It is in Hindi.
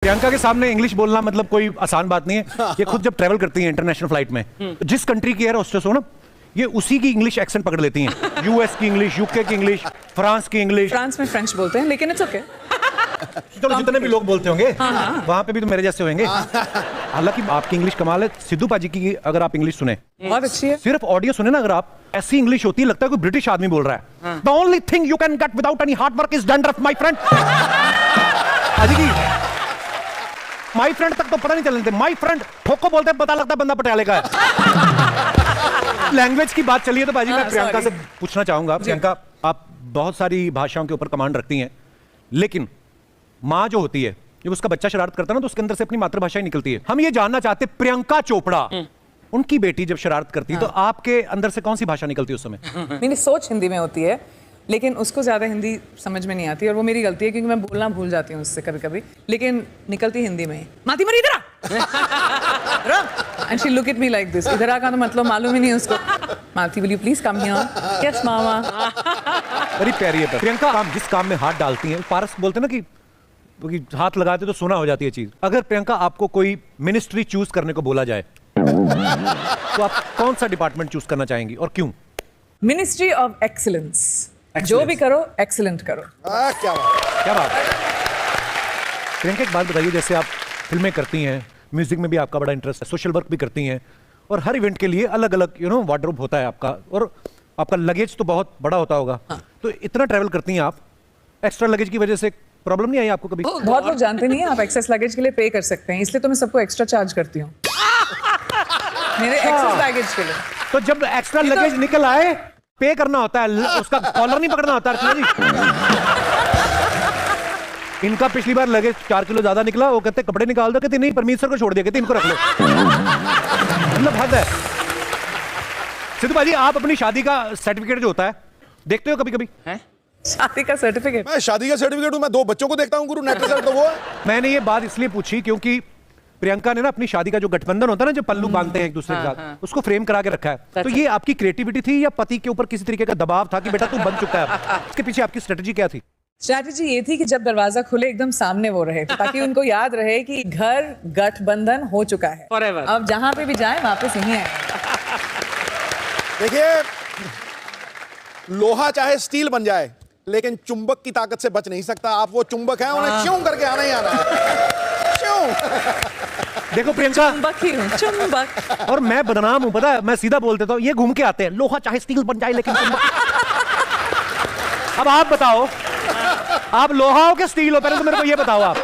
प्रियंका के सामने इंग्लिश बोलना मतलब कोई आसान बात नहीं है। ये खुद जब ट्रैवल करती है इंटरनेशनल फ्लाइट में, जिस कंट्री की एयर होस्टेस हो ना, ये उसी की इंग्लिश एक्सेंट पकड़ लेती हैं। यूएस की इंग्लिश, यूके की इंग्लिश, फ्रांस की इंग्लिश। फ्रांस में फ्रेंच बोलते हैं, लेकिन इट्स ओके। चलो जितने भी लोग बोलते होंगे वहां पे भी तो मेरे जैसे होंगे। हालांकि आपकी इंग्लिश कमाल है। सिद्धू पाजी की अगर आप इंग्लिश सुने, बहुत अच्छी है। सिर्फ ऑडियो सुने ना अगर आप, ऐसी इंग्लिश होती है लगता है कोई ब्रिटिश आदमी बोल रहा है। The only thing you can get without any hard work is dandruff my friend. पाजी की माय फ्रेंड तक तो पता नहीं चलने देते। माय फ्रेंड ठोको बोलते पता लगता बंदा पटियाले का है। लैंग्वेज की बात चली है तो बाजी मैं प्रियंका से पूछना चाहूंगा। प्रियंका, आप बहुत सारी भाषाओं के ऊपर कमांड रखती हैं, लेकिन माँ जो होती है, जब उसका बच्चा शरारत करता है ना तो उसके अंदर से अपनी मातृभाषा ही निकलती है। हम ये जानना चाहते हैं, प्रियंका चोपड़ा उनकी बेटी जब शरारत करती है तो आपके अंदर से कौन सी भाषा निकलती है उस समय? मेरी सोच हिंदी में होती है, लेकिन उसको ज़्यादा हिंदी समझ में नहीं आती, और वो मेरी गलती है क्योंकि मैं बोलना भूल जाती हूँ उससे कभी कभी, लेकिन निकलती हिंदी में ही। माती मरी इधर आ, and she look at me like this. इधर आ का तो मतलब मालूम ही नहीं उसको। Mati, will you please come here? Yes मामा। बड़ी प्यारी है प्रियंका। आप जिस काम में हाथ डालती हैं, पारस बोलते हैं ना कि हाथ लगाते तो सोना हो जाती है चीज। अगर प्रियंका आपको कोई मिनिस्ट्री चूज करने को बोला जाए तो आप कौन सा डिपार्टमेंट चूज करना चाहेंगी और क्यों? Ministry of excellence. जो भी करो एक्सीलेंट करो। क्या बात है। प्रियंका एक बात बताइए, जैसे आप फिल्में करती हैं, म्यूजिक में भी आपका बड़ा इंटरेस्ट है, सोशल वर्क भी करती हैं, और हर इवेंट के लिए अलग अलग वार्डरोब होता है आपका, और आपका लगेज तो बहुत बड़ा होता होगा। तो इतना ट्रैवल करती हैं आप, एक्स्ट्रा लगेज की वजह से प्रॉब्लम नहीं आई आपको कभी? बहुत लोग जानते नहीं है आप एक्सेस लगेज के लिए पे कर सकते हैं, इसलिए तो मैं सबको एक्स्ट्रा चार्ज करती हूँ मेरे एक्सेस बैगेज के लिए। तो जब एक्स्ट्रा लगेज निकल आए, पे करना होता है, उसका कॉलर नहीं पकड़ना होता अर्चना जी। इनका पिछली बार लगेज 4 किलो ज्यादा निकला, वो कहते कपड़े निकाल दो, कहते नहीं परमेश्वर को छोड़ दिया, कहते इनको रख लो। मतलब हद है। सिद्धू भाजी, आप अपनी शादी का सर्टिफिकेट जो होता है देखते हो कभी कभी? शादी का सर्टिफिकेट? मैं शादी का सर्टिफिकेट हूं, मैं 2 बच्चों को देखता हूं गुरु, नेट रिजल्ट तो वो है। मैंने ये बात इसलिए पूछी क्योंकि प्रियंका ने ना अपनी शादी का जो गठबंधन होता है ना, जो पल्लू बांधते हैं एक दूसरे के साथ, उसको फ्रेम करा के रखा है। तो ये आपकी क्रिएटिविटी थी या पति के ऊपर किसी तरीके का दबाव था कि बेटा तू बन चुका है? इसके पीछे आपकी स्ट्रेटजी क्या थी? स्ट्रैटेजी ये थी कि जब दरवाजा खुले एकदम सामने वो रहे, ताकि उनको याद रहे कि घर गठबंधन हो चुका है Forever. अब जहां पे भी जाए वापस यहीं आए। देखिए, लोहा चाहे स्टील बन जाए, लेकिन चुंबक की ताकत से बच नहीं सकता। आप वो चुंबक हैं, उन्हें क्यों करके आना ही आना है। देखो प्रियंका, चुंबक ही हूं, चुंबक। और मैं बदनाम हूं, पता है, मैं सीधा बोल देता हूं, ये घूम के आते हैं, लोहा चाहे स्टील बन जाए लेकिन अब आप बताओ, आप लोहा हो कि स्टील हो? पहले तो मेरे को ये बताओ आप।